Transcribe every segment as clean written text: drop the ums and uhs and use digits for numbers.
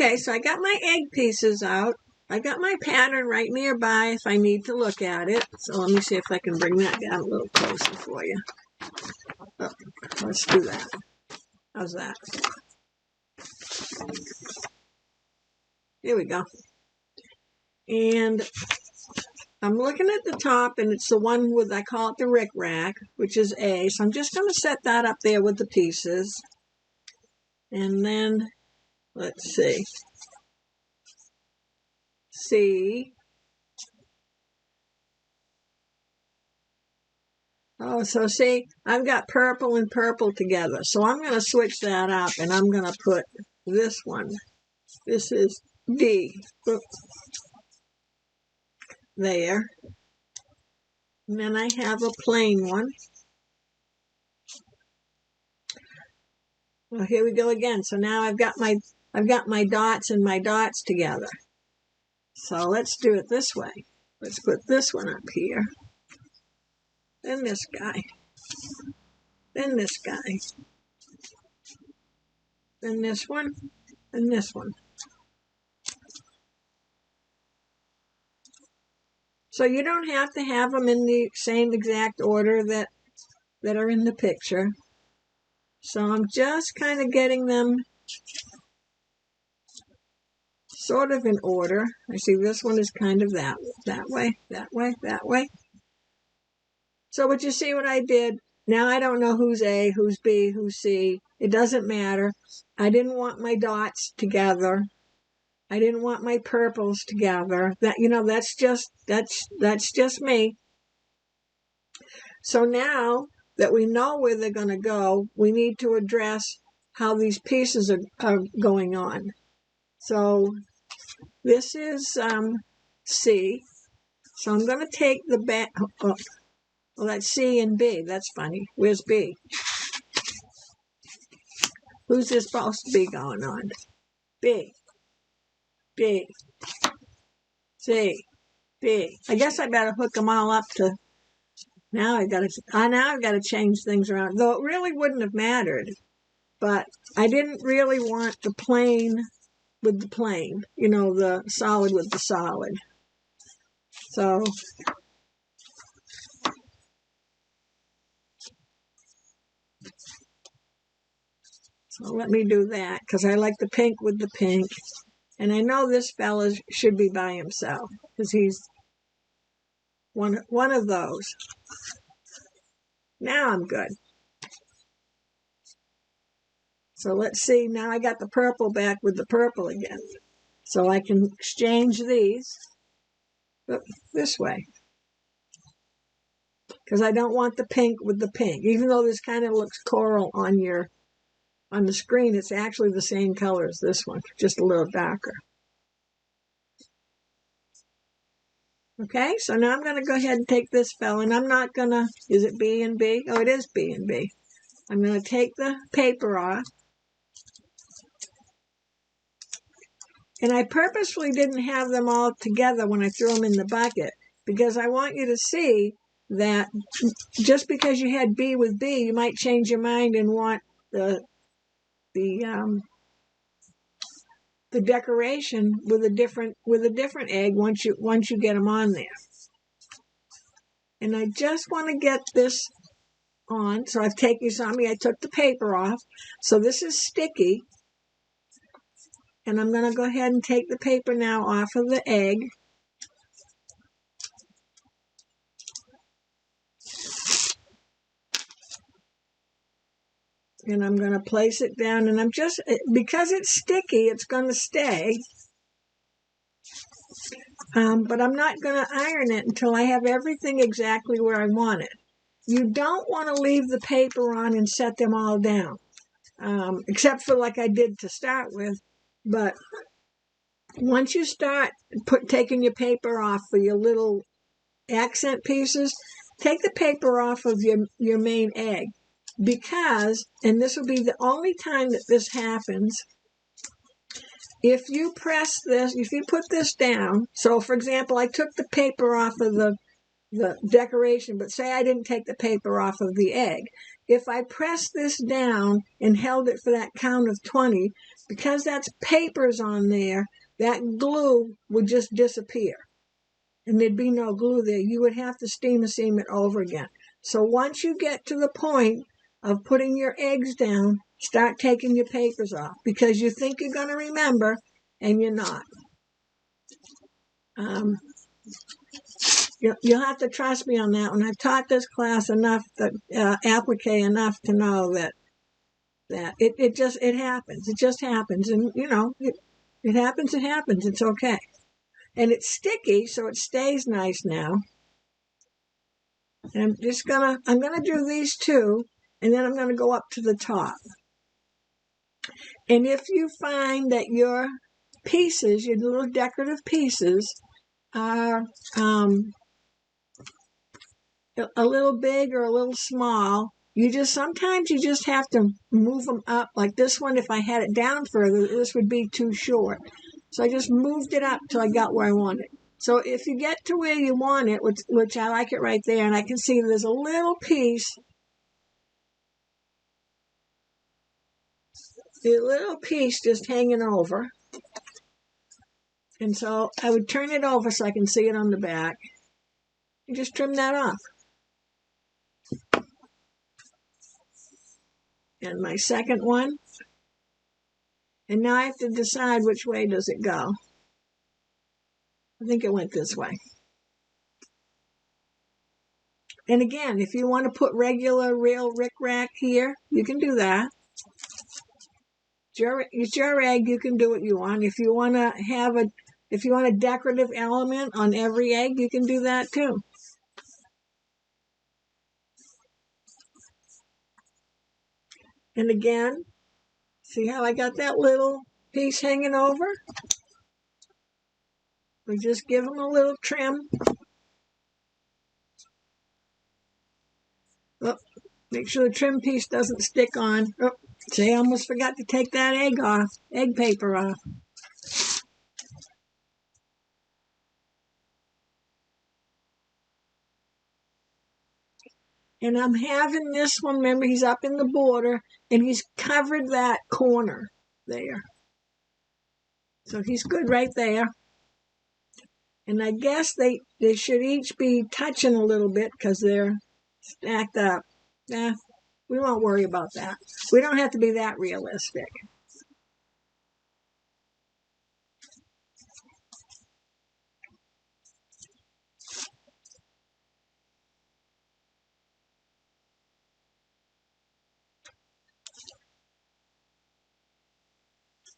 Okay, so I got my egg pieces out. I got my pattern right nearby if I need to look at it. So let me see if I can bring that down a little closer for you. Oh, let's do that. How's that? Here we go. And I'm looking at the top, and it's the one with, I call it the Rick Rack, which is A. So I'm just going to set that up there with the pieces. And then, let's see. C. Oh, so see, I've got purple and purple together. So I'm going to switch that up, and I'm going to put this one. This is D. There. And then I have a plain one. Well, here we go again. So now I've got my dots and my dots together. So let's do it this way. Let's put this one up here. Then this guy. Then this guy. Then this one. And this one. So you don't have to have them in the same exact order that are in the picture. So I'm just kind of getting them sort of in order. I see this one is kind of that way, that way, that way. So but you see what I did? Now I don't know who's A, who's B, who's C. It doesn't matter. I didn't want my dots together. I didn't want my purples together. That, you know, that's just me. So now that we know where they're going to go, we need to address how these pieces are going on. So this is C. So I'm going to take the back. Oh, well, that's C and B. That's funny. Where's B? Who's this supposed to be going on? B. B, C, B. I guess I better hook them all up to. Now I've got to change things around. Though it really wouldn't have mattered, but I didn't really want the plain with the plain. You know, the solid with the solid. So let me do that because I like the pink with the pink. And I know this fella should be by himself because he's one of those. Now I'm good. So let's see. Now I got the purple back with the purple again. So I can exchange these this way. Because I don't want the pink with the pink. Even though this kind of looks coral on the screen, it's actually the same color as this one, just a little darker. Okay, so now I'm going to go ahead and take this fella, and I'm not going to, is it B and B? Oh, it is B and B. I'm going to take the paper off. And I purposefully didn't have them all together when I threw them in the bucket, because I want you to see that just because you had B with B, you might change your mind and want the decoration with a different egg once you get them on there. And I just want to get this on. So I've taken, you saw me, I took the paper off. So this is sticky. And I'm going to go ahead and take the paper now off of the egg. And I'm going to place it down, and I'm just, because it's sticky, it's going to stay. But I'm not going to iron it until I have everything exactly where I want it. You don't want to leave the paper on and set them all down, except for like I did to start with. But once you start taking your paper off for your little accent pieces, take the paper off of your main egg. Because, and this will be the only time that this happens, if you press this, if you put this down, so for example, I took the paper off of the decoration, but say I didn't take the paper off of the egg. If I pressed this down and held it for that count of 20, because that's papers on there, that glue would just disappear. And there'd be no glue there. You would have to steam seam it over again. So once you get to the point of putting your eggs down, start taking your papers off, because you think you're going to remember, and you're not. You'll have to trust me on that one. I've taught this class enough, applique enough to know that it happens. It just happens, and it happens. It happens. It's okay, and it's sticky, so it stays nice now. And I'm gonna do these two, and then I'm gonna go up to the top. And if you find that your pieces, your little decorative pieces, are a little big or a little small, sometimes you just have to move them up. Like this one, if I had it down further, this would be too short. So I just moved it up till I got where I wanted. So if you get to where you want it, which I like it right there, and I can see there's a little piece, just hanging over. And so I would turn it over so I can see it on the back. And just trim that off. And my second one. And now I have to decide which way does it go. I think it went this way. And again, if you want to put regular, real rickrack here, you can do that. It's your egg, you can do what you want. If you want a decorative element on every egg, you can do that too. And again, see how I got that little piece hanging over? We just give them a little trim. Oh, make sure the trim piece doesn't stick on. Oh, see, I almost forgot to take that egg paper off. And I'm having this one, remember, he's up in the border, and he's covered that corner there. So he's good right there. And I guess they should each be touching a little bit because they're stacked up. We won't worry about that. We don't have to be that realistic.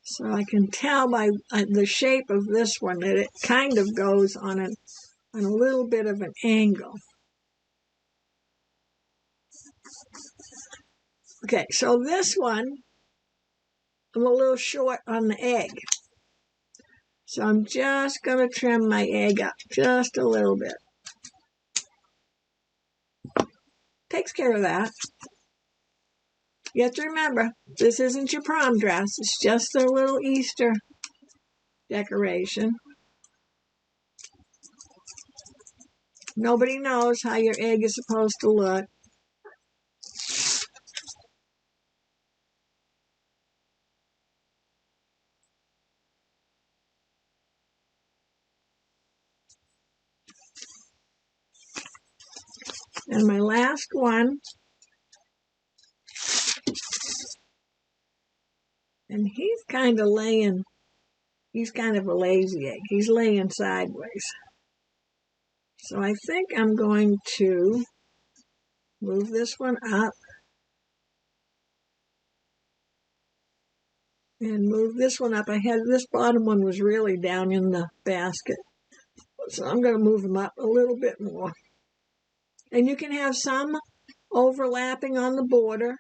So I can tell by the shape of this one that it kind of goes on a little bit of an angle. Okay, so this one, I'm a little short on the egg. So I'm just going to trim my egg up just a little bit. Takes care of that. You have to remember, this isn't your prom dress. It's just a little Easter decoration. Nobody knows how your egg is supposed to look. And my last one, and he's kind of a lazy egg. He's laying sideways. So I think I'm going to move this one up and move this one up. This bottom one was really down in the basket. So I'm going to move them up a little bit more. And you can have some overlapping on the border.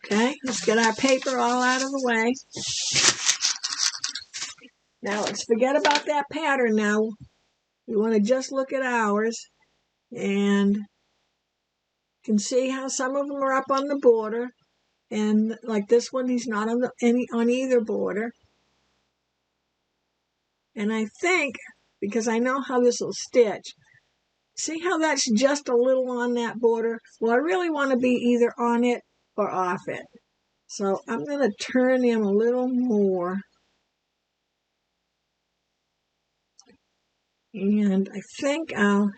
Okay, let's get our paper all out of the way. Now let's forget about that pattern now. We want to just look at ours, and you can see how some of them are up on the border, And like this one, he's not on either border. And I think, because I know how this will stitch, see how that's just a little on that border? Well, I really want to be either on it or off it. So I'm going to turn him a little more. And I think I'll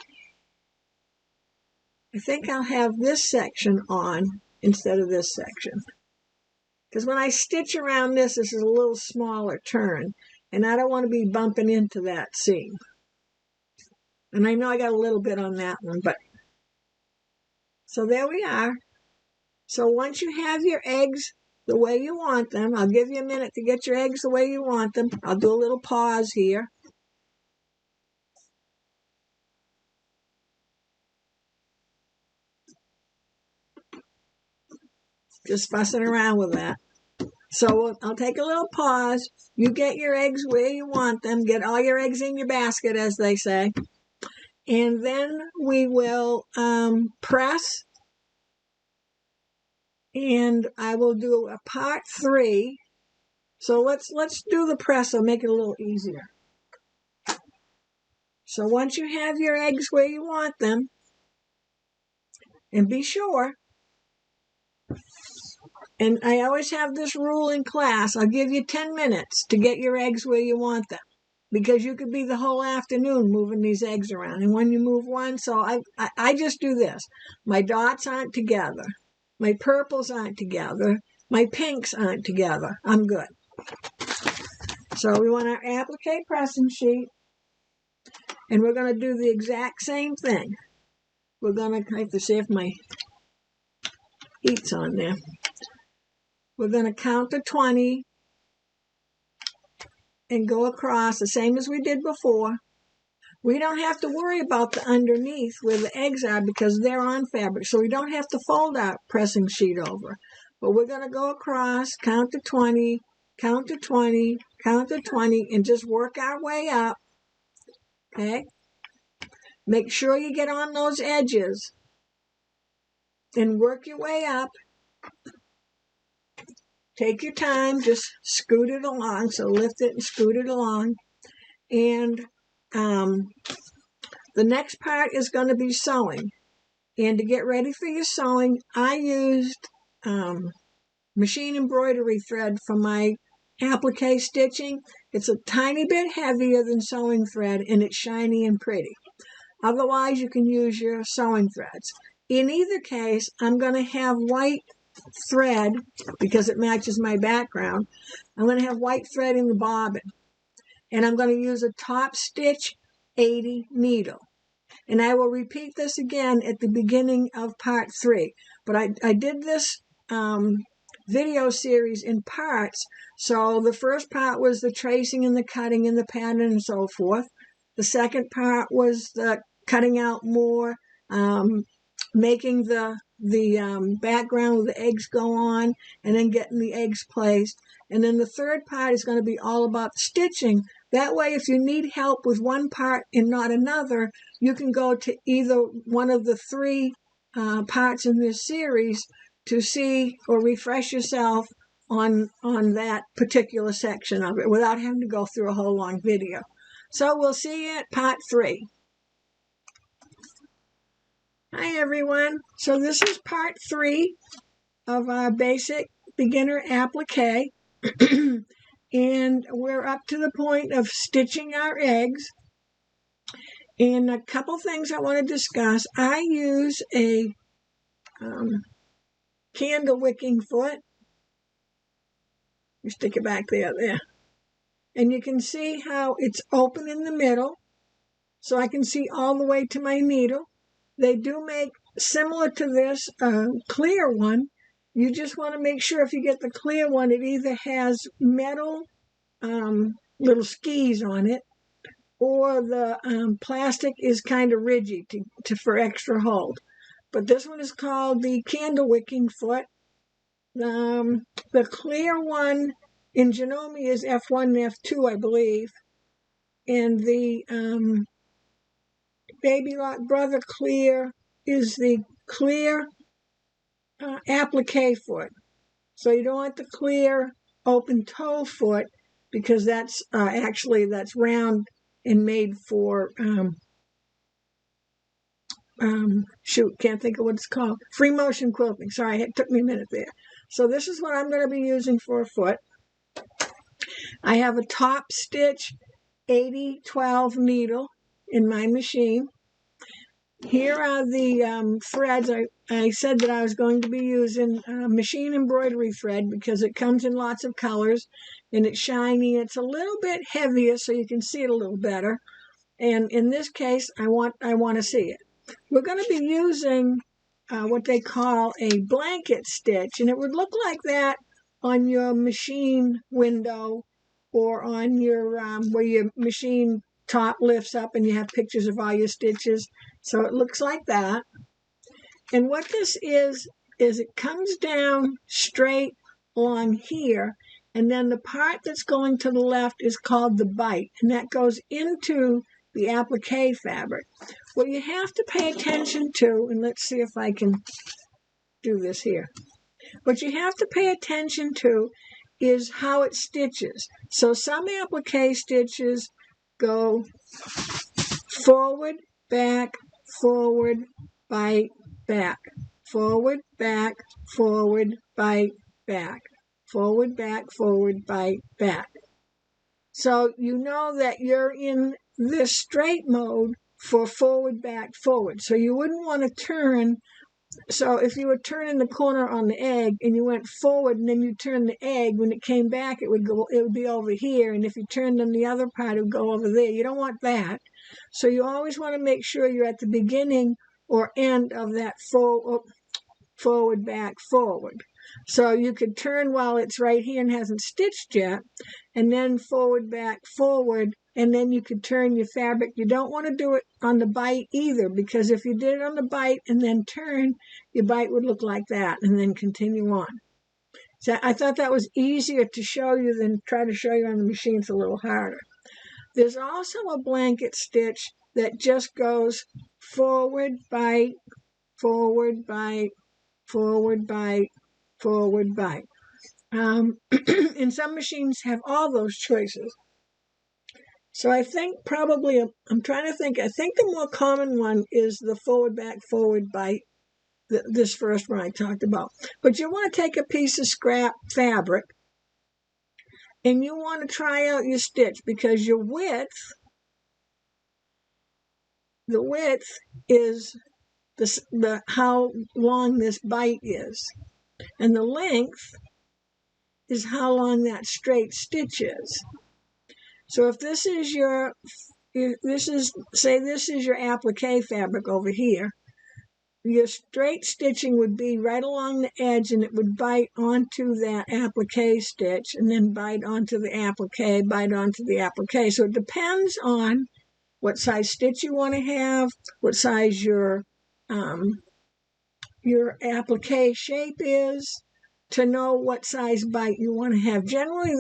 have this section on instead of this section. Because when I stitch around this is a little smaller turn. And I don't want to be bumping into that seam. And I know I got a little bit on that one, but so there we are. So once you have your eggs the way you want them, I'll give you a minute to get your eggs the way you want them. I'll do a little pause here. Just fussing around with that. So I'll take a little pause. You get your eggs where you want them. Get all your eggs in your basket, as they say. And then we will press. And I will do a part 3. So let's do the press. I'll make it a little easier. So once you have your eggs where you want them, and be sure, and I always have this rule in class, I'll give you 10 minutes to get your eggs where you want them, because you could be the whole afternoon moving these eggs around. And when you move one, so I just do this. My dots aren't together. My purples aren't together. My pinks aren't together. I'm good. So we want our applique pressing sheet, and we're going to do the exact same thing. We're going to have to see if my heat's on there. We're going to count to 20 and go across the same as we did before. We don't have to worry about the underneath where the eggs are because they're on fabric, so we don't have to fold our pressing sheet over. But we're going to go across, count to 20, count to 20, count to 20, and just work our way up. Okay? Make sure you get on those edges and work your way up. Take your time, just scoot it along. So lift it and scoot it along. And the next part is going to be sewing. And to get ready for your sewing, I used machine embroidery thread for my applique stitching. It's a tiny bit heavier than sewing thread, and it's shiny and pretty. Otherwise, you can use your sewing threads. In either case, I'm going to have white thread because it matches my background. I'm going to have white thread in the bobbin, and I'm going to use a top stitch 80 needle. And I will repeat this again at the beginning of part 3. But I did this video series in parts. So the first part was the tracing and the cutting and the pattern and so forth. The second part was the cutting out more, making the background with the eggs go on, and then getting the eggs placed. And then the third part is going to be all about the stitching. That way, if you need help with one part and not another, you can go to either one of the 3 parts in this series to see or refresh yourself on that particular section of it without having to go through a whole long video. So we'll see you at part 3. Hi everyone. So this is part 3 of our basic beginner applique. And we're up to the point of stitching our eggs. And a couple things I want to discuss. I use a candle wicking foot. You stick it back there. And you can see how it's open in the middle, so I can see all the way to my needle. They do make, similar to this, clear one. You just want to make sure if you get the clear one, it either has metal little skis on it, or the plastic is kind of rigid for extra hold. But this one is called the candle wicking foot. The clear one in Janome is F1 and F2, I believe. And the Baby Lock Brother clear is the clear applique foot. So you don't want the clear open toe foot, because that's actually that's round and made for shoot, can't think of what it's called. Free motion quilting. Sorry, it took me a minute there. So this is what I'm going to be using for a foot. I have a top stitch 80-12 needle in my machine. Here are the threads. I said that I was going to be using machine embroidery thread because it comes in lots of colors and it's shiny. It's a little bit heavier so you can see it a little better. And in this case, I want to see it. We're going to be using what they call a blanket stitch, and it would look like that on your machine window or on your where your machine top lifts up and you have pictures of all your stitches. So it looks like that. And what this is it comes down straight along here, and then the part that's going to the left is called the bite, and that goes into the applique fabric. What you have to pay attention to, and let's see if I can do this here. What you have to pay attention to is how it stitches. So some applique stitches go forward, back, bite, back, forward, back, bite, back, forward, bite, back. So you know that you're in this straight mode for forward, back, forward. So you wouldn't want to turn. So if you were turning the corner on the egg and you went forward and then you turned the egg, when it came back, it would be over here. And if you turned on the other part, it would go over there. You don't want that. So you always want to make sure you're at the beginning or end of that forward, back, forward. So you could turn while it's right here and hasn't stitched yet, and then forward, back, forward, and then you could turn your fabric. You don't want to do it on the bite either, because if you did it on the bite and then turn, your bite would look like that and then continue on. So I thought that was easier to show you than try to show you on the machine. It's a little harder. There's also a blanket stitch that just goes forward, bite, forward, bite, forward, bite, forward, bite. And some machines have all those choices. So I think probably, I'm trying to think, I think the more common one is the forward, back, forward, bite, this first one I talked about. But you want to take a piece of scrap fabric and you want to try out your stitch, because your width, the width is how long this bite is. And the length is how long that straight stitch is. So if this is your applique fabric over here, your straight stitching would be right along the edge, and it would bite onto that applique stitch, and then bite onto the applique, bite onto the applique. So it depends on what size stitch you want to have, what size your applique shape is, to know what size bite you want to have. Generally,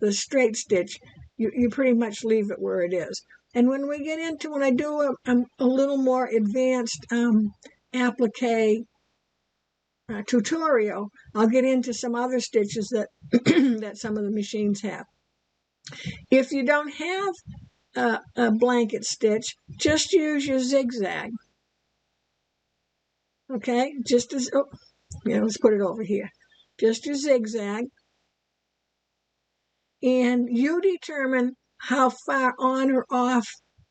the straight stitch, you pretty much leave it where it is. And when I do a little more advanced applique tutorial, I'll get into some other stitches that that some of the machines have. If you don't have a blanket stitch, just use your zigzag. Okay, let's put it over here. Just your zigzag. And you determine how far on or off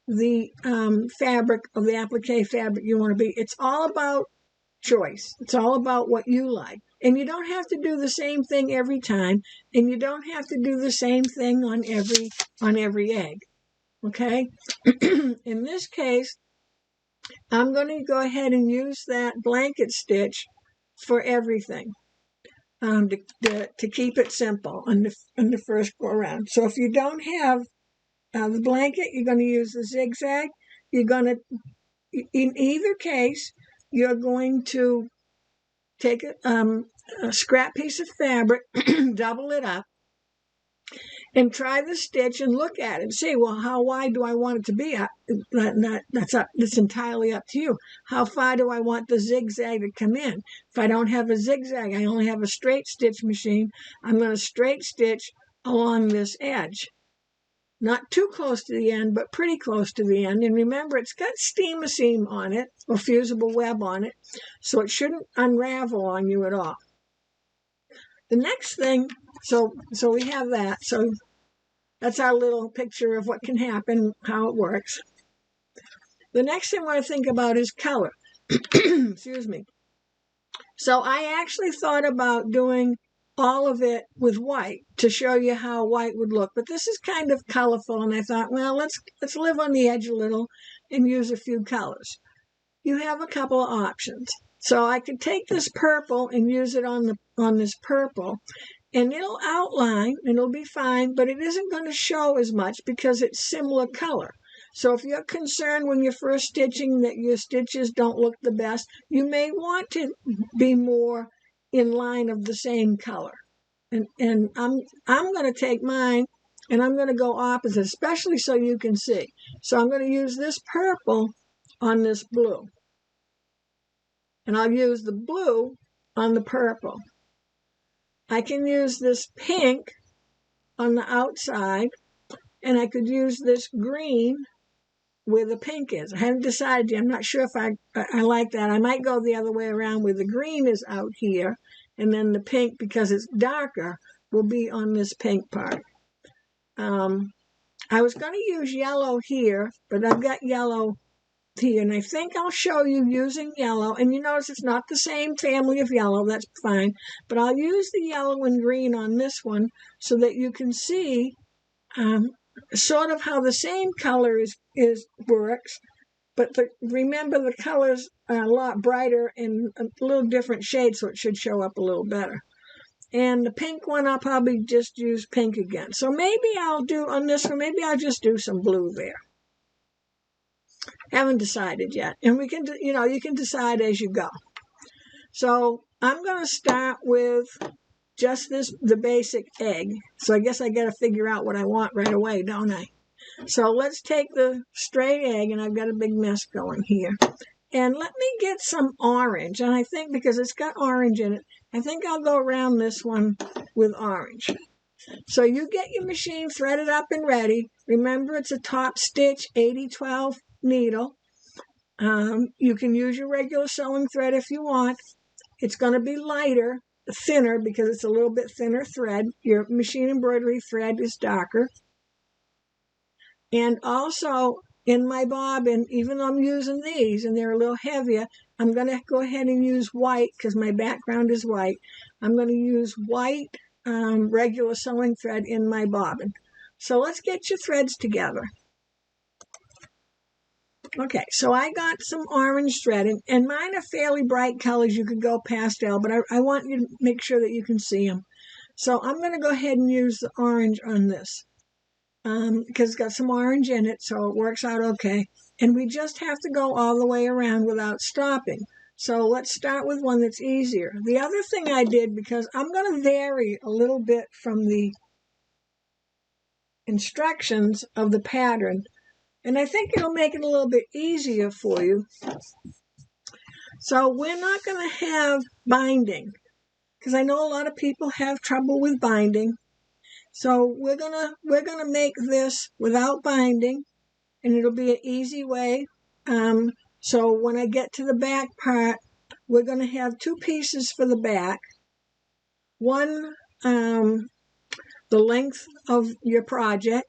the fabric of the applique fabric you want to be. It's all about choice. It's all about what you like. And you don't have to do the same thing every time, and you don't have to do the same thing on every egg. Okay? In this case, I'm going to go ahead and use that blanket stitch for everything. To keep it simple on the first go around. So if you don't have the blanket, you're going to use the zigzag. You're going to, in either case, you're going to take a scrap piece of fabric, double it up, and try the stitch and look at it and see, well, how wide do I want it to be? That's entirely up to you. How far do I want the zigzag to come in? If I don't have a zigzag, I only have a straight stitch machine, I'm going to straight stitch along this edge. Not too close to the end, but pretty close to the end. And remember, it's got steam seam on it, or fusible web on it, so it shouldn't unravel on you at all. The next thing, so we have that. So that's our little picture of what can happen, how it works. The next thing I want to think about is color. Excuse me. So I actually thought about doing all of it with white to show you how white would look. But this is kind of colorful, and I thought, well, let's live on the edge a little and use a few colors. You have a couple of options. So I could take this purple and use it on this purple, and it'll outline, and it'll be fine, but it isn't going to show as much because it's similar color. So if you're concerned when you're first stitching that your stitches don't look the best, you may want to be more in line of the same color. And I'm going to take mine, and I'm going to go opposite, especially so you can see. So I'm going to use this purple on this blue. And I'll use the blue on the purple. I can use this pink on the outside, and I could use this green where the pink is. I haven't decided yet. I'm not sure if I like that. I might go the other way around where the green is out here, and then the pink, because it's darker, will be on this pink part. I was going to use yellow here, but I've got yellow here, and I think I'll show you using yellow. And you notice it's not the same family of yellow. That's fine. But I'll use the yellow and green on this one so that you can see sort of how the same color works, but remember the colors are a lot brighter and a little different shade, so it should show up a little better. And the pink one, I'll probably just use pink again. So maybe I'll do on this one, maybe I'll just do some blue there. Haven't decided yet. And we can, you can decide as you go. So I'm going to start with just the basic egg. So I guess I got to figure out what I want right away, don't I? So let's take the straight egg, and I've got a big mess going here. And let me get some orange. And I think because it's got orange in it, I think I'll go around this one with orange. So you get your machine threaded up and ready. Remember, it's a top stitch 80-12 needle. You can use your regular sewing thread if you want. It's going to be lighter, thinner, because it's a little bit thinner thread. Your machine embroidery thread is darker. And also in my bobbin, even though I'm using these and they're a little heavier, I'm going to go ahead and use white because my background is white. I'm going to use white regular sewing thread in my bobbin. So let's get your threads together. Okay, so I got some orange thread, and mine are fairly bright colors. You could go pastel, but I want you to make sure that you can see them. So I'm going to go ahead and use the orange on this because it's got some orange in it, so it works out okay. And we just have to go all the way around without stopping. So let's start with one that's easier. The other thing I did, because I'm going to vary a little bit from the instructions of the pattern, and I think it'll make it a little bit easier for you. So we're not going to have binding, because I know a lot of people have trouble with binding. So we're gonna make this without binding, and it'll be an easy way. So when I get to the back part, we're going to have two pieces for the back. One, the length of your project,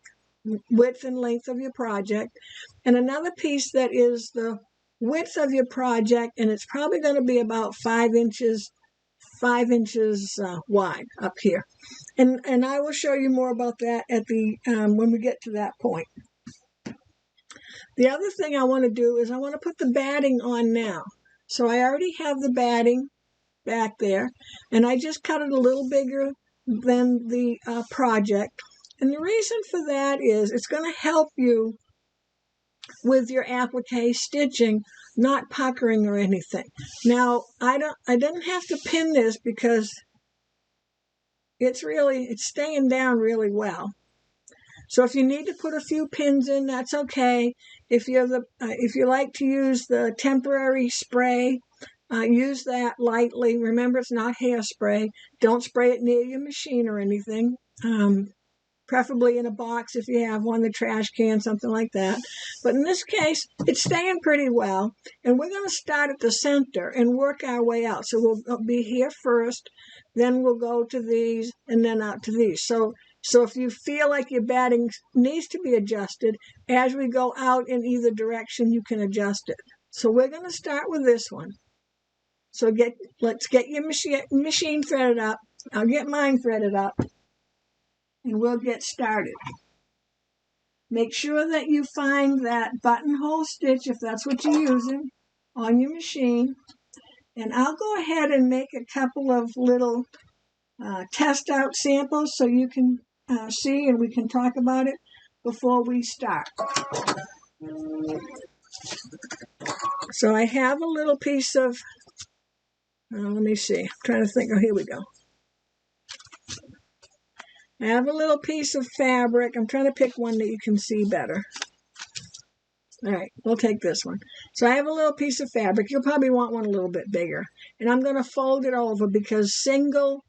width and length of your project, and another piece that is the width of your project, and it's probably going to be about 5 inches wide up here. And I will show you more about that at the when we get to that point. The other thing I want to do is I want to put the batting on now. So I already have the batting back there, and I just cut it a little bigger than the project. And the reason for that is it's going to help you with your applique stitching, not puckering or anything. Now, I didn't have to pin this because it's staying down really well. So if you need to put a few pins in, that's okay. If you like to use the temporary spray, use that lightly. Remember, it's not hairspray. Don't spray it near your machine or anything. Preferably in a box if you have one, the trash can, something like that. But in this case, it's staying pretty well. And we're going to start at the center and work our way out. So we'll be here first, then we'll go to these, and then out to these. So if you feel like your batting needs to be adjusted, as we go out in either direction, you can adjust it. So we're going to start with this one. So let's get your machine threaded up. I'll get mine threaded up. And we'll get started. Make sure that you find that buttonhole stitch, if that's what you're using, on your machine. And I'll go ahead and make a couple of little test out samples so you can see and we can talk about it before we start. So I have a little piece of, let me see, I'm trying to think, here we go. I have a little piece of fabric. I'm trying to pick one that you can see better. All right, we'll take this one. So I have a little piece of fabric. You'll probably want one a little bit bigger. And I'm going to fold it over because single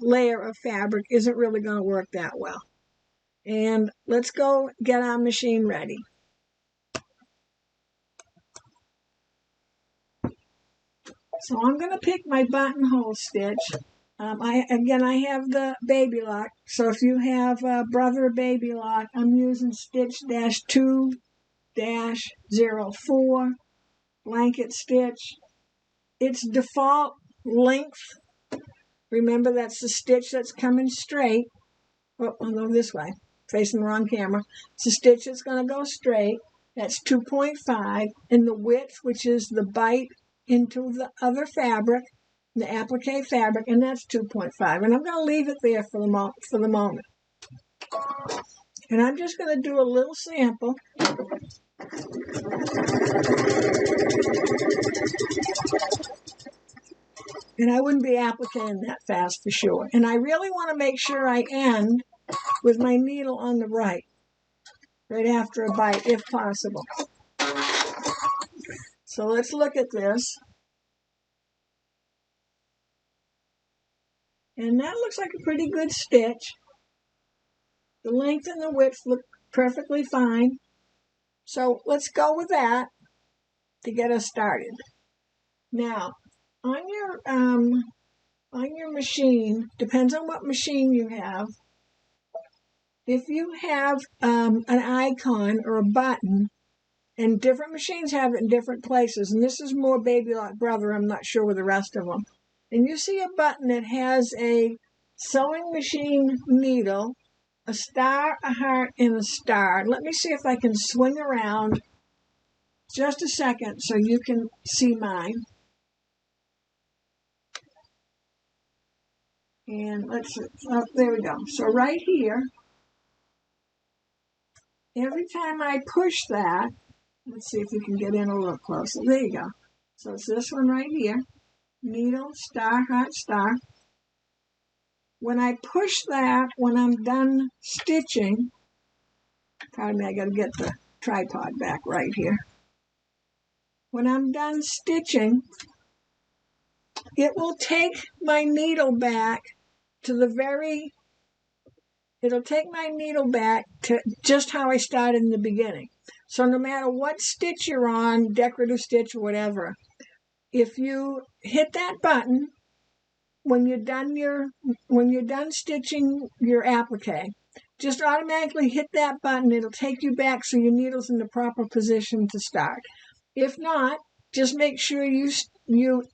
layer of fabric isn't really going to work that well. And let's go get our machine ready. So I'm going to pick my buttonhole stitch. I have the baby lock. So if you have a Brother baby lock, I'm using stitch -2-04 blanket stitch. Its default length, remember that's the stitch that's coming straight. Oh, I'll go this way, facing the wrong camera. It's a stitch that's going to go straight. That's 2.5. And the width, which is the bite into the other fabric, the applique fabric, and that's 2.5. And I'm going to leave it there for the moment. And I'm just going to do a little sample. And I wouldn't be appliquing that fast for sure. And I really want to make sure I end with my needle on the right after a bite, if possible. So let's look at this. And that looks like a pretty good stitch. The length and the width look perfectly fine. So let's go with that to get us started. Now, on your machine, depends on what machine you have. If you have an icon or a button, and different machines have it in different places, and this is more Baby Lock Brother, I'm not sure with the rest of them. And you see a button that has a sewing machine needle, a star, a heart, and a star. Let me see if I can swing around just a second so you can see mine. And there we go. So right here, every time I push that, let's see if we can get in a little closer. There you go. So it's this one right here. Needle, star, heart, star. When I push that, when I'm done stitching, pardon me, I got to get the tripod back right here. When I'm done stitching, it will take my needle back to it'll take my needle back to just how I started in the beginning. So no matter what stitch you're on, decorative stitch or whatever, if you hit that button when you're done stitching your applique, just automatically hit that button. It'll take you back so your needle's in the proper position to start. If not, just make sure you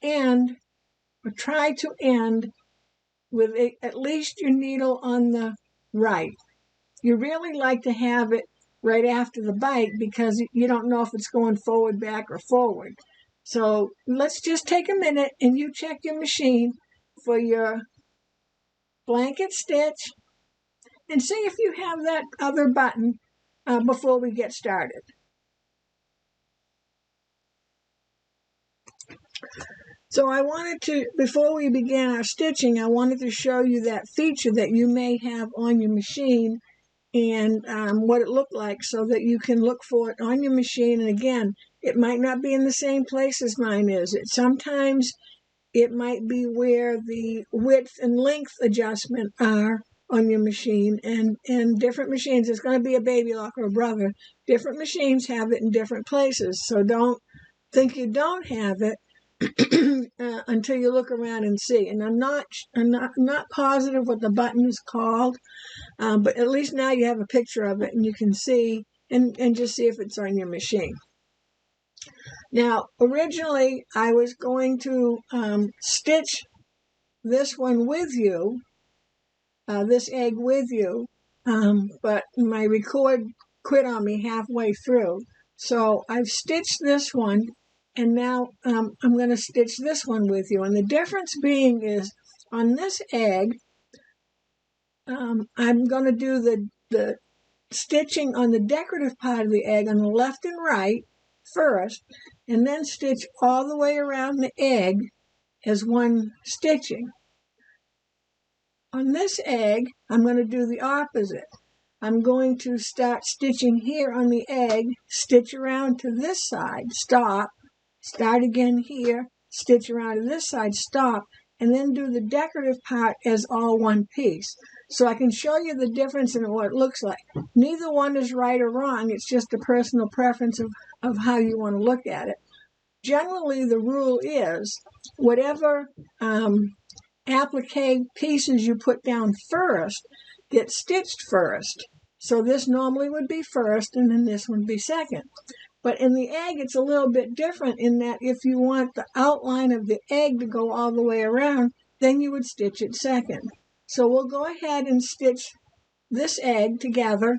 end or try to end with at least your needle on the right. You really like to have it right after the bite because you don't know if it's going forward, back, or forward. So let's just take a minute and you check your machine for your blanket stitch and see if you have that other button before we get started. So I wanted to, before we began our stitching, I wanted to show you that feature that you may have on your machine and what it looked like so that you can look for it on your machine. And again, it might not be in the same place as mine is. Sometimes it might be where the width and length adjustment are on your machine, and different machines, it's going to be a baby lock or a brother. Different machines have it in different places. So don't think you don't have it until you look around and see. And I'm not positive what the button is called, but at least now you have a picture of it and you can see and just see if it's on your machine. Now, originally I was going to stitch this one with you, this egg with you, but my record quit on me halfway through. So I've stitched this one, and now I'm going to stitch this one with you. And the difference being is on this egg, I'm going to do the stitching on the decorative part of the egg on the left and right first, and then stitch all the way around the egg as one stitching. On this egg, I'm going to do the opposite. I'm going to start stitching here on the egg, stitch around to this side, stop, start again here, stitch around to this side, stop, and then do the decorative part as all one piece. So I can show you the difference in what it looks like. Neither one is right or wrong. It's just a personal preference of how you want to look at it. Generally, the rule is whatever applique pieces you put down first get stitched first. So this normally would be first, and then this would be second. But in the egg, it's a little bit different in that if you want the outline of the egg to go all the way around, then you would stitch it second. So we'll go ahead and stitch this egg together,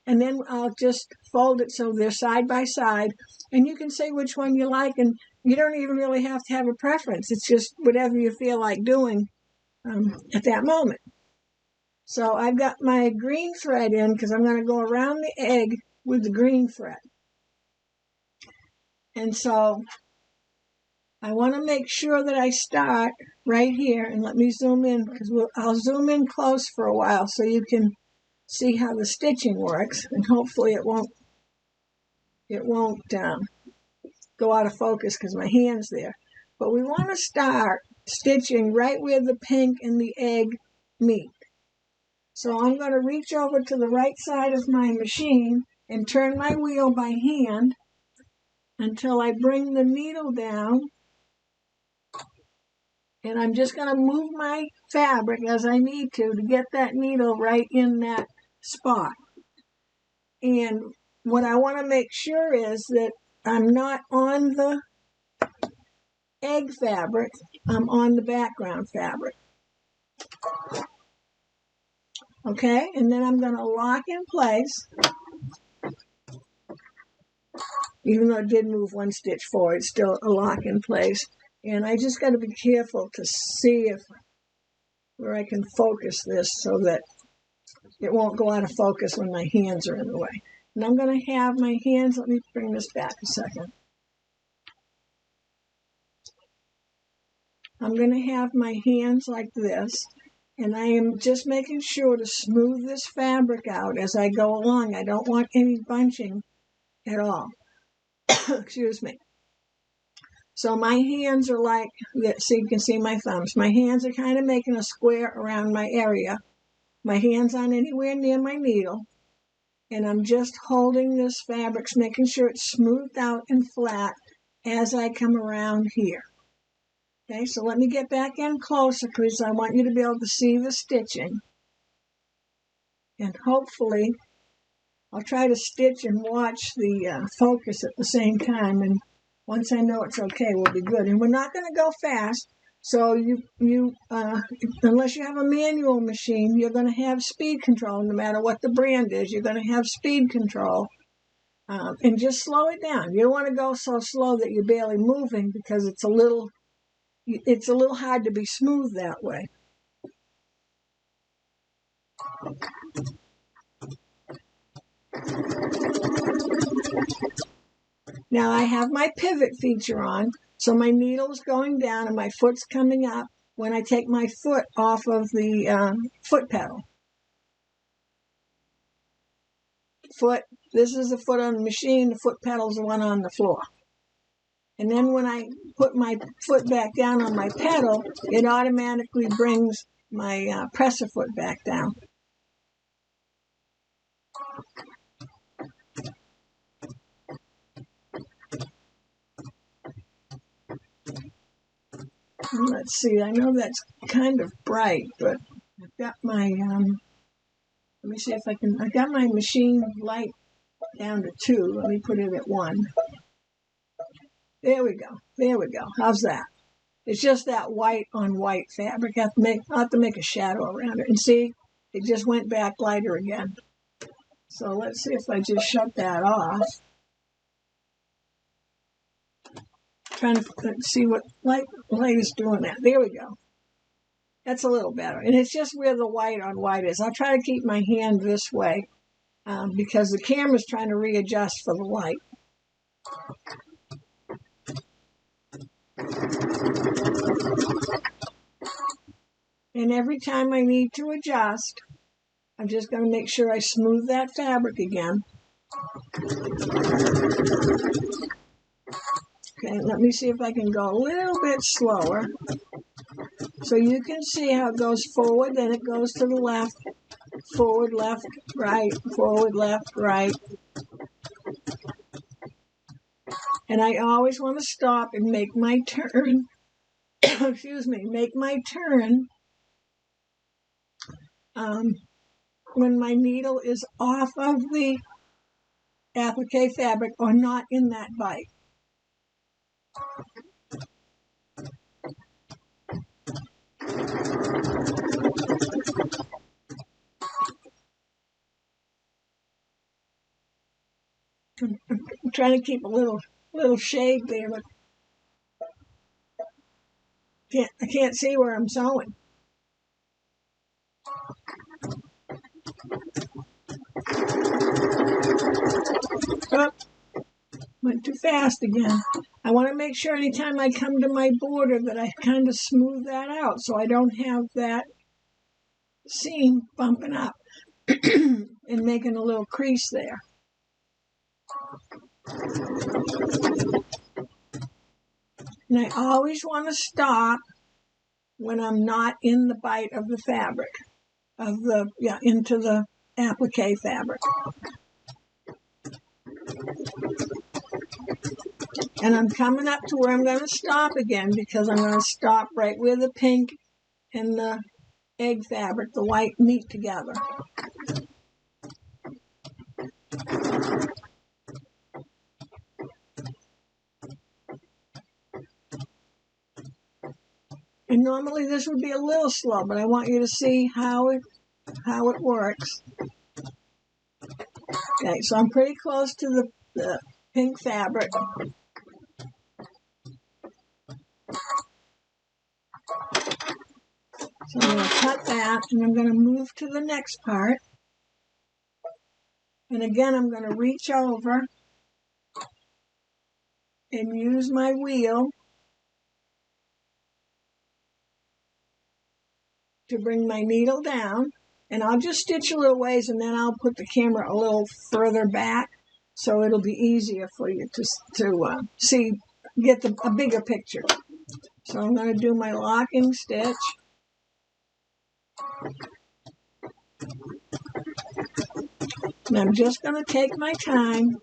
and then I'll just fold it so they're side by side, and you can say which one you like, and you don't even really have to have a preference. It's just whatever you feel like doing at that moment. So I've got my green thread in because I'm going to go around the egg with the green thread. And so I want to make sure that I start right here, and let me zoom in because I'll zoom in close for a while so you can see how the stitching works, and hopefully it won't go out of focus because my hand's there. But we want to start stitching right where the pink and the egg meet. So I'm going to reach over to the right side of my machine and turn my wheel by hand until I bring the needle down. And I'm just going to move my fabric as I need to get that needle right in that spot. And what I want to make sure is that I'm not on the egg fabric, I'm on the background fabric. Okay, and then I'm going to lock in place. Even though it did move one stitch forward, it's still a lock in place. And I just got to be careful to see where I can focus this so that it won't go out of focus when my hands are in the way. And I'm going to have my hands, let me bring this back a second. I'm going to have my hands like this, and I am just making sure to smooth this fabric out as I go along. I don't want any bunching at all. Excuse me. So my hands are like this, so you can see my thumbs. My hands are kind of making a square around my area. My hands aren't anywhere near my needle. And I'm just holding this fabric, making sure it's smoothed out and flat as I come around here. Okay, so let me get back in closer because I want you to be able to see the stitching. And hopefully, I'll try to stitch and watch the focus at the same time. And once I know it's okay, we'll be good. And we're not going to go fast. So unless you have a manual machine, you're going to have speed control. No matter what the brand is, you're going to have speed control. And just slow it down. You don't want to go so slow that you're barely moving because it's a little hard to be smooth that way. Now I have my pivot feature on, so my needle's going down and my foot's coming up when I take my foot off of the foot pedal. This is the foot on the machine, the foot pedal's the one on the floor. And then when I put my foot back down on my pedal, it automatically brings my presser foot back down. Let's see, I know that's kind of bright, but I've got my, let me see if I can, I got my machine light down to 2. Let me put it at 1. There we go. There we go. How's that? It's just that white on white fabric. I'll have to make a shadow around it. And see, it just went back lighter again. So let's see if I just shut that off. Trying to see what light is doing that. There we go. That's a little better. And it's just where the white on white is. I'll try to keep my hand this way because the camera's trying to readjust for the light. And every time I need to adjust, I'm just going to make sure I smooth that fabric again. Okay, let me see if I can go a little bit slower. So you can see how it goes forward, then it goes to the left, forward, left, right, forward, left, right. And I always want to stop and make my turn, excuse me, make my turn when my needle is off of the applique fabric or not in that bite. I'm trying to keep a little shade there, but I can't see where I'm sewing. Oh, went too fast again. I want to make sure anytime I come to my border that I kind of smooth that out so I don't have that seam bumping up and making a little crease there. And I always want to stop when I'm not in the bite of the fabric, into the applique fabric. And I'm coming up to where I'm going to stop again because I'm going to stop right where the pink and the egg fabric, the white, meet together. And normally this would be a little slow, but I want you to see how it works. Okay, so I'm pretty close to the pink fabric. So I'm going to cut that, and I'm going to move to the next part. And again, I'm going to reach over and use my wheel to bring my needle down. And I'll just stitch a little ways, and then I'll put the camera a little further back so it'll be easier for you to see, get a bigger picture. So I'm going to do my locking stitch. And I'm just going to take my time.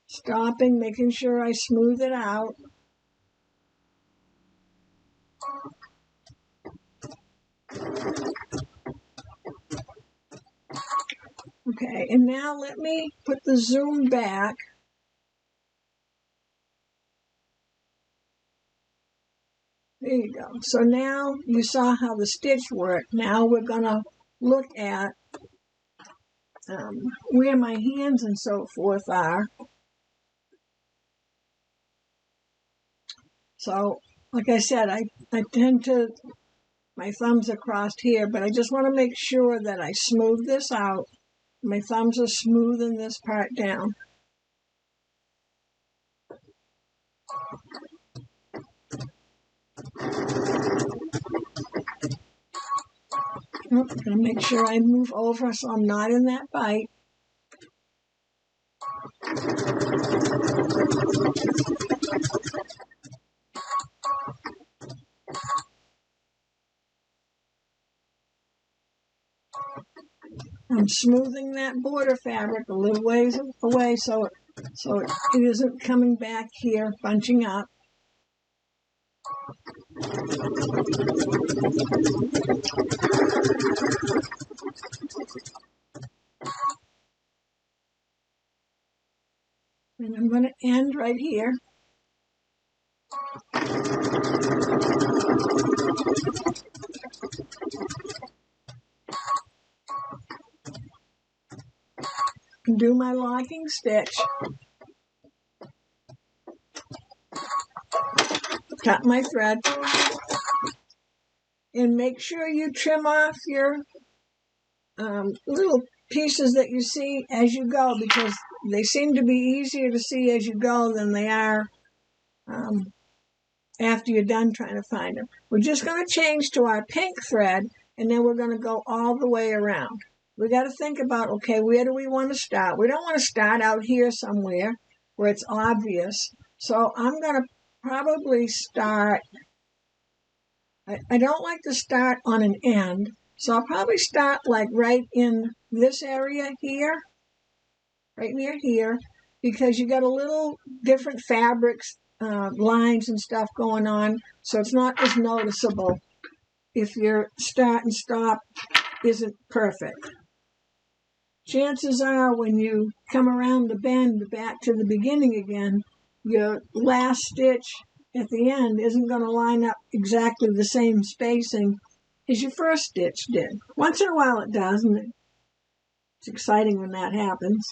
Stopping, making sure I smooth it out. Okay, and now let me put the zoom back. There you go. So now you saw how the stitch worked. Now we're going to look at where my hands and so forth are. So, like I said, I tend to my thumbs are crossed here, but I just want to make sure that I smooth this out. My thumbs are smoothing this part down. I'm going to make sure I move over so I'm not in that bite. I'm smoothing that border fabric a little ways away so it isn't coming back here, bunching up. And I'm going to end right here. Do my locking stitch. Cut my thread. And make sure you trim off your little pieces that you see as you go, because they seem to be easier to see as you go than they are after you're done trying to find them. We're just going to change to our pink thread, and then we're going to go all the way around. We got to think about, okay, where do we want to start? We don't want to start out here somewhere where it's obvious. So I'm going to probably start, I don't like to start on an end. So I'll probably start like right in this area here, right near here, because you got a little different fabrics, lines and stuff going on. So it's not as noticeable if your start and stop isn't perfect. Chances are when you come around the bend back to the beginning again, your last stitch at the end isn't going to line up exactly the same spacing as your first stitch did. Once in a while it does, and it's exciting when that happens.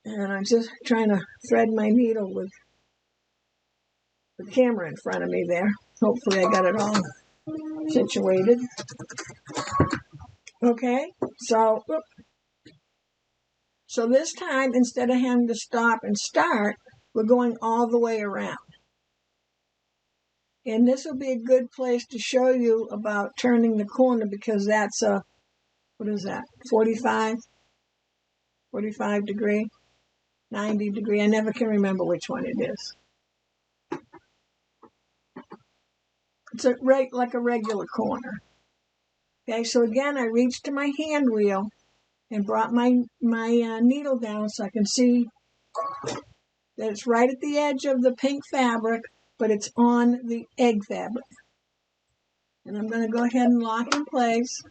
And I'm just trying to thread my needle with the camera in front of me there. Hopefully I got it all situated. Okay, so this time, instead of having to stop and start, we're going all the way around. And this will be a good place to show you about turning the corner, because that's a, what is that, 45 degree, 90 degree. I never can remember which one it is. It's like a regular corner. Okay, so again, I reached to my hand wheel and brought my needle down so I can see that it's right at the edge of the pink fabric, but it's on the egg fabric. And I'm going to go ahead and lock in place.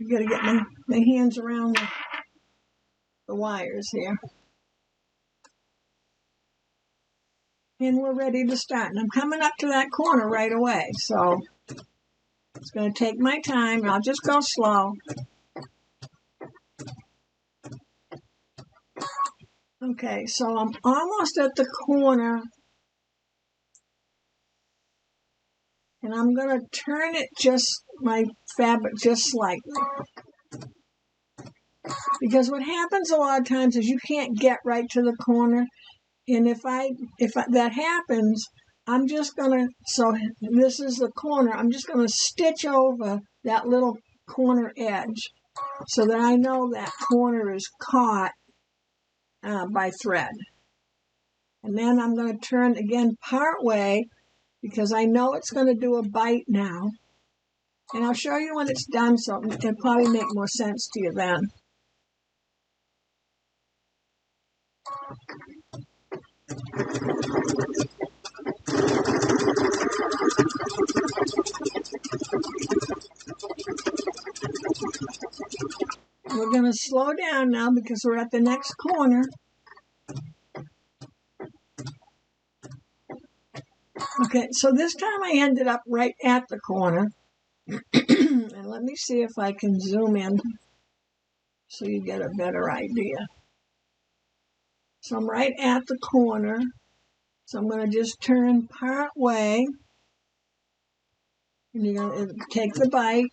I've got to get my hands around the wires here. And we're ready to start. And I'm coming up to that corner right away. So it's going to take my time. I'll just go slow. Okay, so I'm almost at the corner. And I'm going to turn it my fabric just slightly. Because what happens a lot of times is you can't get right to the corner. And if that happens, I'm just going to, so this is the corner, I'm just going to stitch over that little corner edge so that I know that corner is caught by thread. And then I'm going to turn again part way, because I know it's going to do a bite now. And I'll show you when it's done, so it'll probably make more sense to you then. We're going to slow down now because we're at the next corner. Okay, so this time I ended up right at the corner. And let me see if I can zoom in so you get a better idea. So I'm right at the corner. So I'm going to just turn part way. And you're going to take the bite.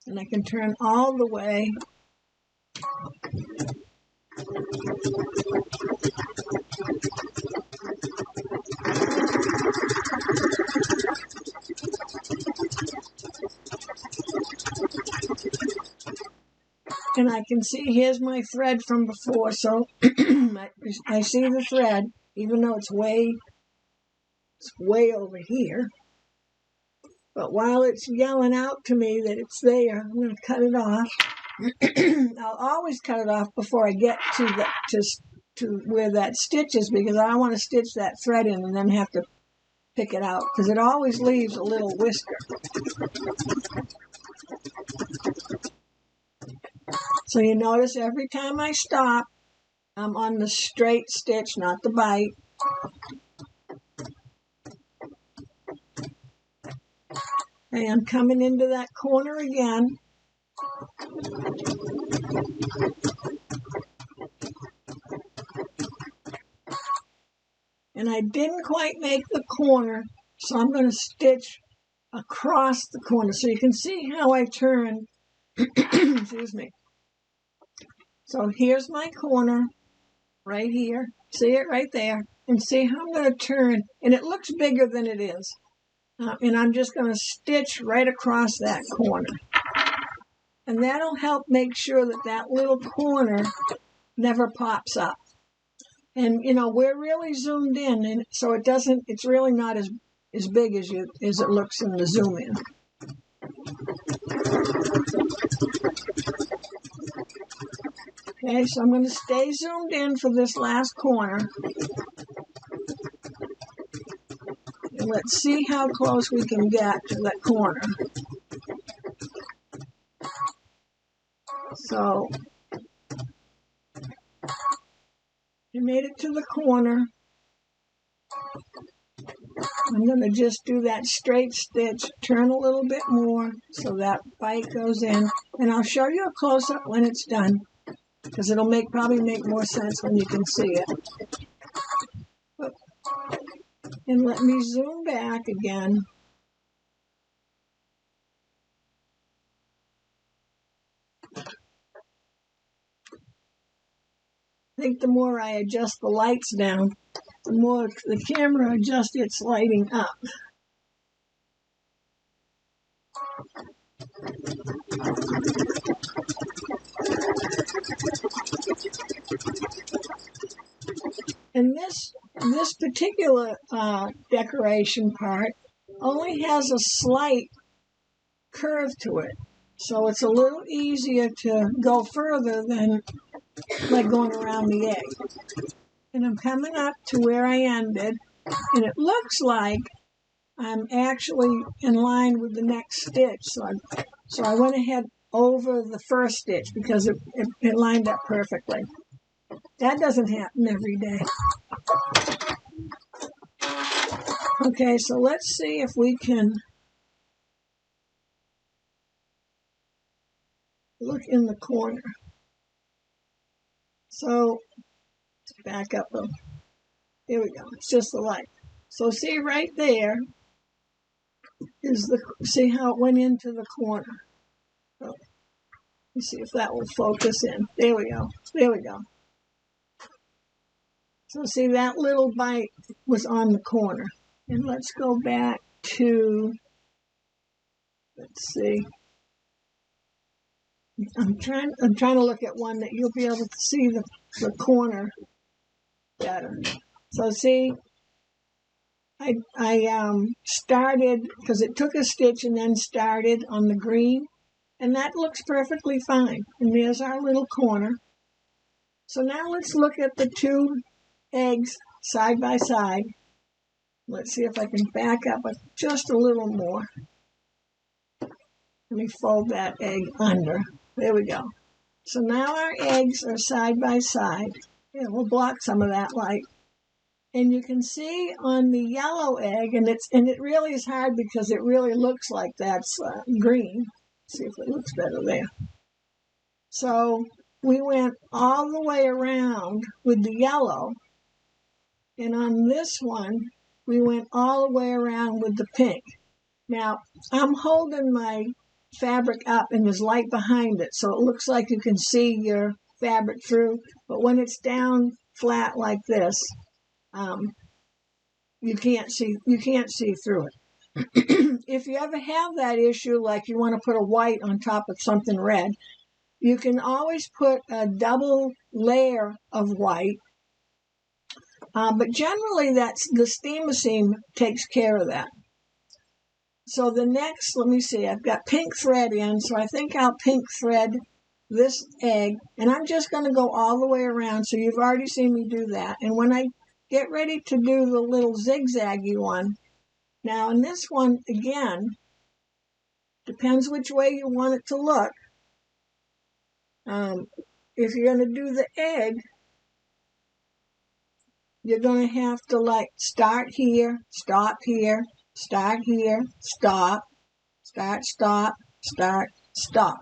And I can turn all the way. And I can see, here's my thread from before, so I see the thread, even though it's way over here. But while it's yelling out to me that it's there, I'm going to cut it off. I'll always cut it off before I get to where that stitch is, because I don't want to stitch that thread in and then have to pick it out, because it always leaves a little whisker. So you notice every time I stop, I'm on the straight stitch, not the bite. And I'm coming into that corner again. And I didn't quite make the corner, so I'm going to stitch across the corner. So you can see how I turn. Excuse me. So here's my corner right here. See it right there? And see how I'm going to turn. And it looks bigger than it is. And I'm just going to stitch right across that corner. And that'll help make sure that that little corner never pops up. And, you know, we're really zoomed in, and so it's really not as big as it looks in the zoom in. Okay, so I'm going to stay zoomed in for this last corner. And let's see how close we can get to that corner. So, I made it to the corner. I'm going to just do that straight stitch, turn a little bit more so that bite goes in. And I'll show you a close-up when it's done, because it'll probably make more sense when you can see it. And let me zoom back again. I think the more I adjust the lights down, the more the camera adjusts its lighting up. And this particular decoration part only has a slight curve to it. So it's a little easier to go further than like going around the egg. And I'm coming up to where I ended, and it looks like I'm actually in line with the next stitch. So I went ahead over the first stitch because it lined up perfectly. That doesn't happen every day. Okay, so let's see if we can look in the corner. So, let's back up. There we go. It's just the light. So see right there is see how it went into the corner. So, let's see if that will focus in. There we go. There we go. So see, that little bite was on the corner. And let's go back to, let's see. I'm trying to look at one that you'll be able to see the corner better. So see, I started, because it took a stitch and then started on the green, and that looks perfectly fine. And there's our little corner. So now let's look at the two eggs side by side. Let's see if I can back up just a little more. Let me fold that egg under. There we go. So now our eggs are side by side. Yeah, we'll block some of that light. And you can see on the yellow egg, and it really is hard because it really looks like that's green. Let's see if it looks better there. So we went all the way around with the yellow, and on this one, we went all the way around with the pink. Now, I'm holding my fabric up and there's light behind it, so it looks like you can see your fabric through, but when it's down flat like this, you can't see through it. If you ever have that issue, like you want to put a white on top of something red, you can always put a double layer of white, but generally the steamer seam takes care of that. So the next, let me see, I've got pink thread in, so I think I'll pink thread this egg, and I'm just going to go all the way around, so you've already seen me do that. And when I get ready to do the little zigzaggy one, now in this one, again, depends which way you want it to look. If you're going to do the egg, you're going to have to like start here, stop here, start here, stop, start, stop, start, stop.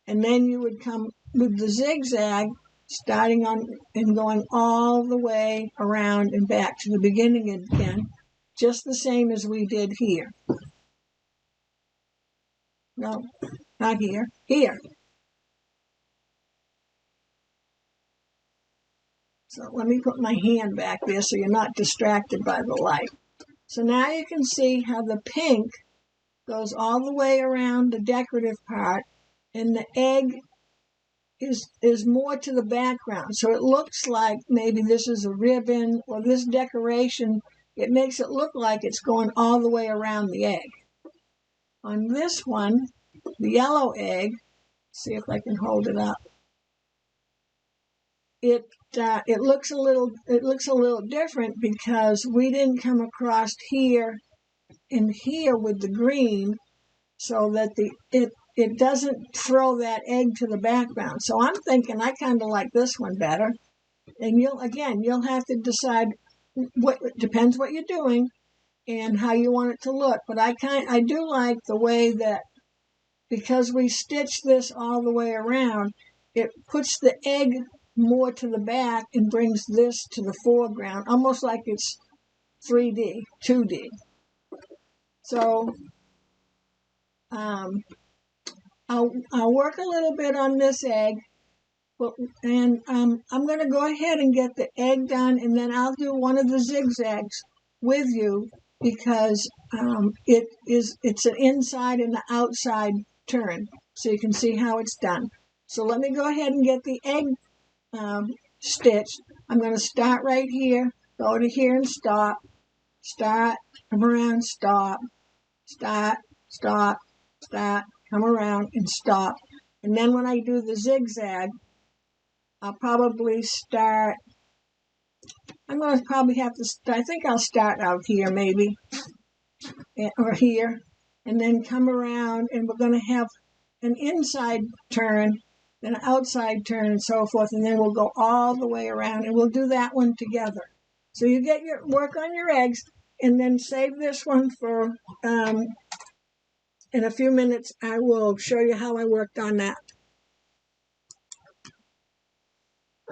And then you would come with the zigzag, starting on and going all the way around and back to the beginning again, just the same as we did here. No, not here, here. So let me put my hand back there so you're not distracted by the light. So now you can see how the pink goes all the way around the decorative part, and the egg is more to the background. So it looks like maybe this is a ribbon or this decoration. It makes it look like it's going all the way around the egg. On this one, the yellow egg, see if I can hold it up. It looks a little different because we didn't come across here and here with the green, so that it doesn't throw that egg to the background. So I'm thinking I kind of like this one better. And you'll have to decide depends what you're doing and how you want it to look. But I do like the way that, because we stitched this all the way around, it puts the egg more to the back and brings this to the foreground, almost like it's 3D, 2D. So I'll work a little bit on this egg, and I'm going to go ahead and get the egg done, and then I'll do one of the zigzags with you, because it's an inside and an outside turn, so you can see how it's done. So let me go ahead and get the egg stitched. I'm going to start right here, go to here and stop, start, come around, stop, start, stop, start, come around and stop. And then when I do the zigzag, I'll probably start, I'm going to probably have to, I think I'll start out here maybe, or here, and then come around, and we're going to have an inside turn, then an outside turn, and so forth, and then we'll go all the way around, and we'll do that one together. So you get your work on your eggs, and then save this one for, in a few minutes, I will show you how I worked on that.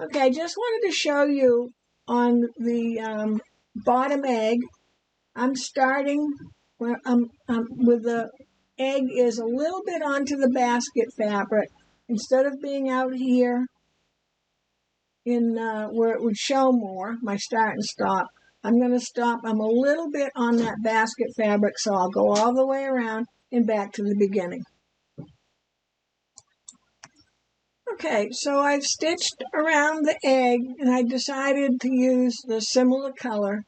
Okay, I just wanted to show you on the bottom egg, I'm starting where with the egg is a little bit onto the basket fabric. Instead of being out here in where it would show more, my start and stop, I'm going to stop. I'm a little bit on that basket fabric, so I'll go all the way around and back to the beginning. Okay, so I've stitched around the egg, and I decided to use the similar color.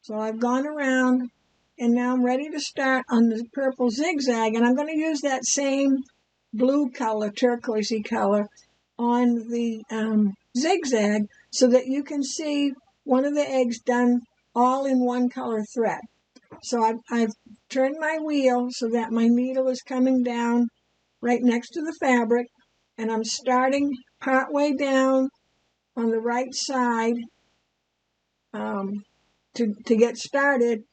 So I've gone around, and now I'm ready to start on the purple zigzag, and I'm going to use that same blue color, turquoisey color, on the zigzag, so that you can see one of the eggs done all in one color thread. So I've turned my wheel so that my needle is coming down right next to the fabric, and I'm starting part way down on the right side to get started,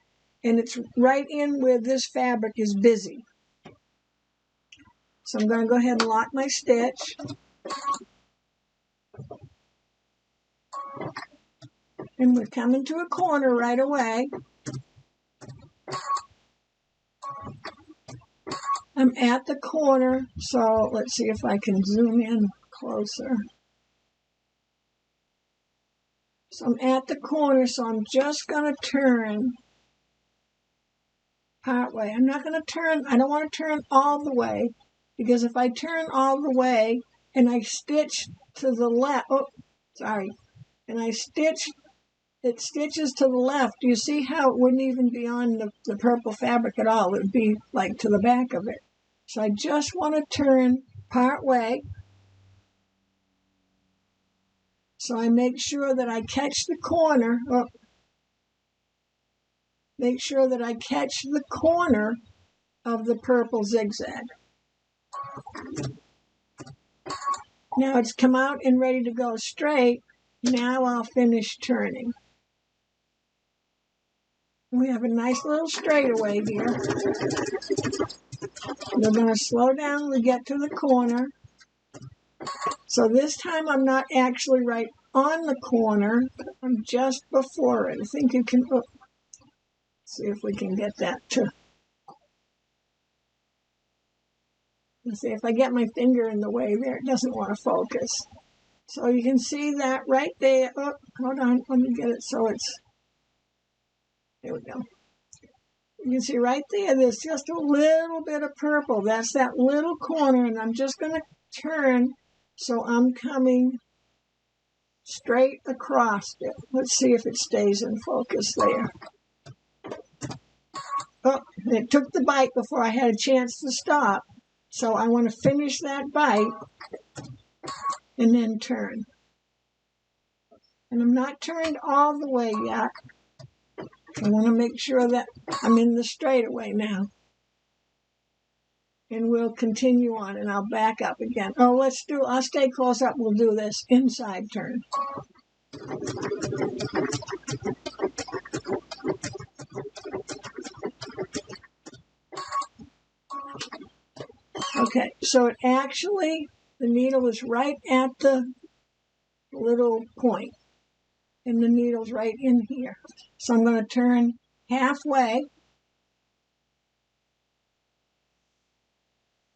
and it's right in where this fabric is busy. So I'm going to go ahead and lock my stitch. And we're coming to a corner right away. I'm at the corner, so let's see if I can zoom in closer. So I'm at the corner, so I'm just going to turn part way. I'm not going to turn, I don't want to turn all the way, because if I turn all the way and I stitch to the left, and I stitch, it stitches to the left, you see how it wouldn't even be on the purple fabric at all. It would be like to the back of it. So I just want to turn part way. So I make sure that I catch the corner. Make sure that I catch the corner of the purple zigzag. Now it's come out and ready to go straight. Now I'll finish turning. We have a nice little straightaway here. We're going to slow down when we get to the corner. So this time I'm not actually right on the corner. I'm just before it. I think you can, see if we can get that to, let's see if I get my finger in the way there. It doesn't want to focus. So you can see that right there. Oh, hold on, let me get it so it's, there we go. You can see right there, there's just a little bit of purple. That's that little corner, and I'm just going to turn so I'm coming straight across it. Let's see if it stays in focus there. Oh, it took the bite before I had a chance to stop. So I want to finish that bite and then turn. And I'm not turned all the way yet. I want to make sure that I'm in the straightaway now. And we'll continue on, and I'll back up again. Oh, I'll stay close up. We'll do this inside turn. Okay, so it actually, the needle is right at the little point, and the needle's right in here. So I'm going to turn halfway,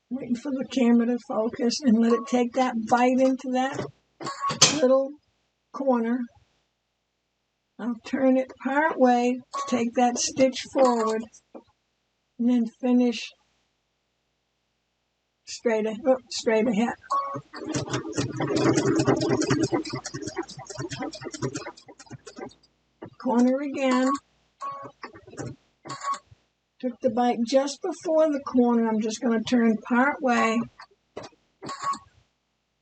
waiting for the camera to focus, and let it take that bite into that little corner. I'll turn it part way, take that stitch forward, and then finish straight ahead. Corner again. Took the bite just before the corner. I'm just going to turn part way.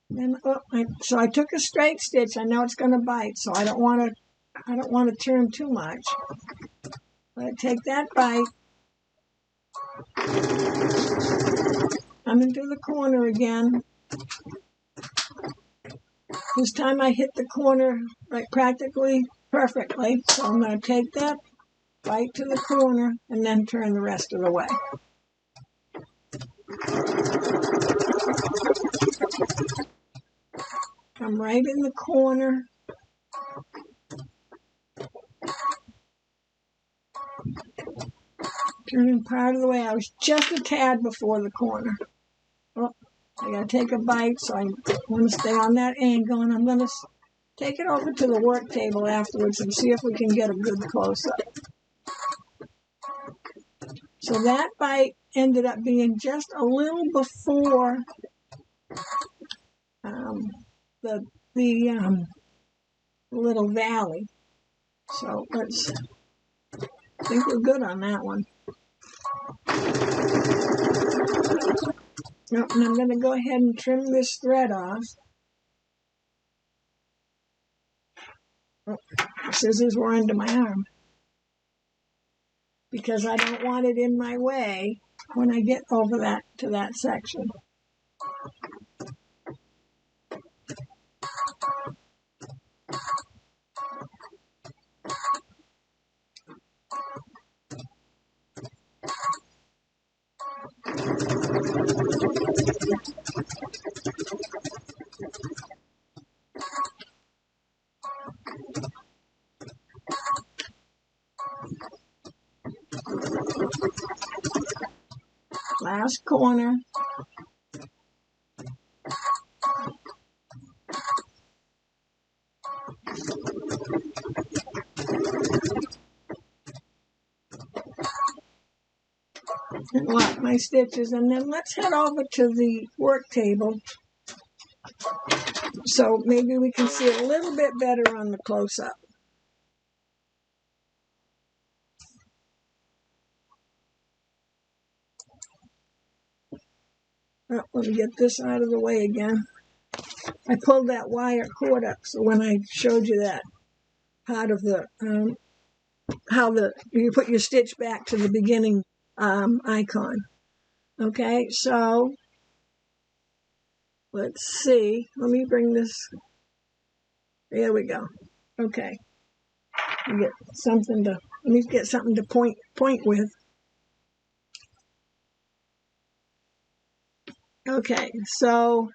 Then, so I took a straight stitch. I know it's going to bite, so I don't want to turn too much. Let it take that bite. I'm into the corner again. This time I hit the corner right practically perfectly. So I'm going to take that bite to the corner and then turn the rest of the way. I'm right in the corner. Turning part of the way. I was just a tad before the corner. Oh, I got to take a bite, so I want to stay on that angle, and I'm going to take it over to the work table afterwards and see if we can get a good close-up. So that bite ended up being just a little before the little valley. So I think we're good on that one. And I'm going to go ahead and trim this thread off. Oh, scissors were under my arm, because I don't want it in my way when I get over to that section. Last corner. And lock my stitches, and then let's head over to the work table so maybe we can see it a little bit better on the close-up. Oh, let me get this out of the way again. I pulled that wire cord up, so when I showed you that part of the how you put your stitch back to the beginning icon. Okay, so let's see. Let me bring this. There we go. Okay, let me get something to point with. Okay, so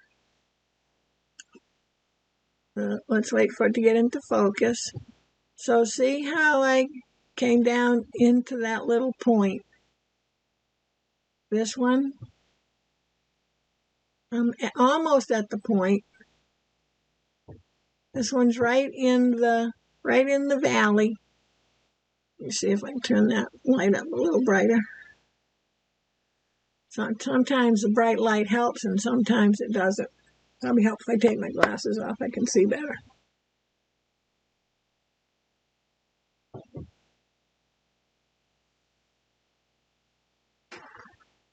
let's wait for it to get into focus. So see how I came down into that little point? This one, I'm almost at the point. This one's right in the valley. Let me see if I can turn that light up a little brighter. Sometimes the bright light helps and sometimes it doesn't. Probably help if I take my glasses off, I can see better.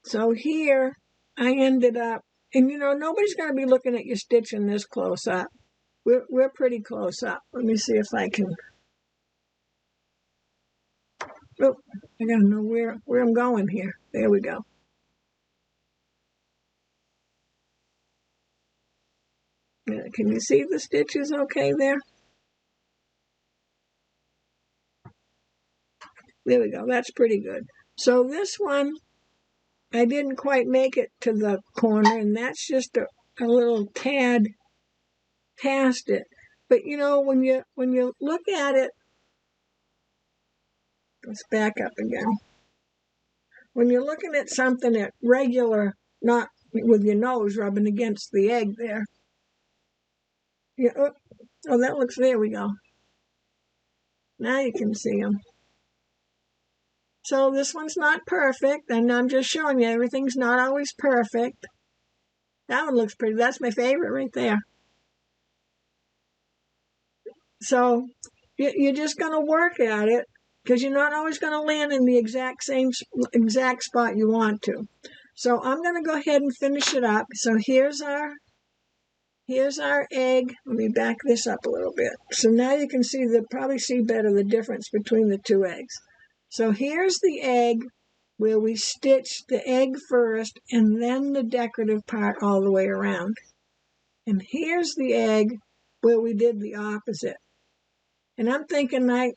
So here I ended up, and nobody's going to be looking at your stitching this close up. We're pretty close up. Let me see if I can. Oh, I got to know where I'm going here. There we go. Can you see the stitches okay there? There we go. That's pretty good. So this one, I didn't quite make it to the corner, and that's just a little tad past it. But when you look at it, let's back up again. When you're looking at something at regular, not with your nose rubbing against the egg there. Oh, that looks, there we go. Now you can see them. So this one's not perfect, and I'm just showing you everything's not always perfect. That one looks pretty. That's my favorite right there. So you're just going to work at it because you're not always going to land in the exact spot you want to. So I'm going to go ahead and finish it up. So here's our egg. Let me back this up a little bit. So now you can probably see better the difference between the two eggs. So here's the egg where we stitched the egg first and then the decorative part all the way around. And here's the egg where we did the opposite. And I'm thinking I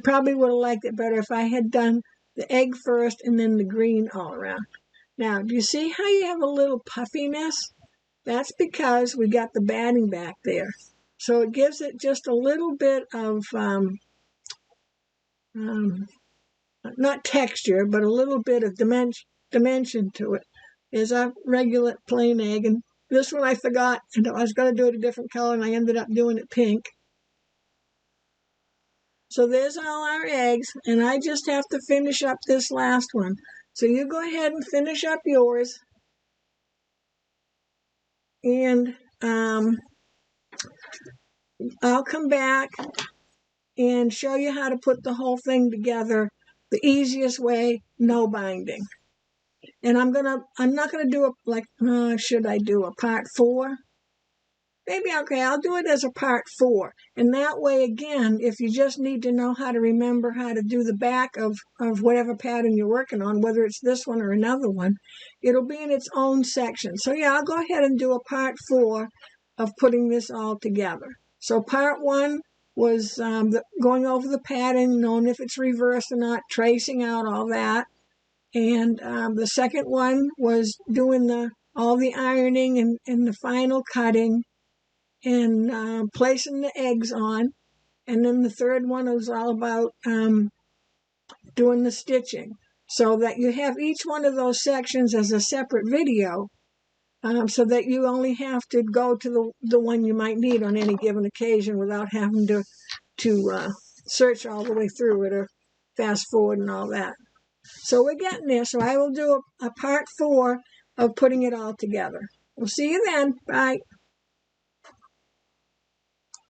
probably would have liked it better if I had done the egg first and then the green all around. Now, do you see how you have a little puffiness? That's because we got the batting back there. So it gives it just a little bit of, not texture, but a little bit of dimension to it. There's a regular plain egg, and this one I forgot. I was going to do it a different color, and I ended up doing it pink. So there's all our eggs, and I just have to finish up this last one. So you go ahead and finish up yours, and I'll come back and show you how to put the whole thing together the easiest way, no binding. And I'm not gonna do should I do a part 4? Maybe, okay, I'll do it as a part 4. And that way, again, if you just need to know how to remember how to do the back of whatever pattern you're working on, whether it's this one or another one, it'll be in its own section. So yeah, I'll go ahead and do a part 4 of putting this all together. So part 1 was going over the pattern, knowing if it's reversed or not, tracing out all that. And the second one was doing all the ironing and the final cutting and placing the eggs on. And then the third one was all about doing the stitching. so that you have each one of those sections as a separate video, so that you only have to go to the one you might need on any given occasion without having to search all the way through it or fast forward and all that. So we're getting there. So I will do a part 4 of putting it all together. We'll see you then. Bye.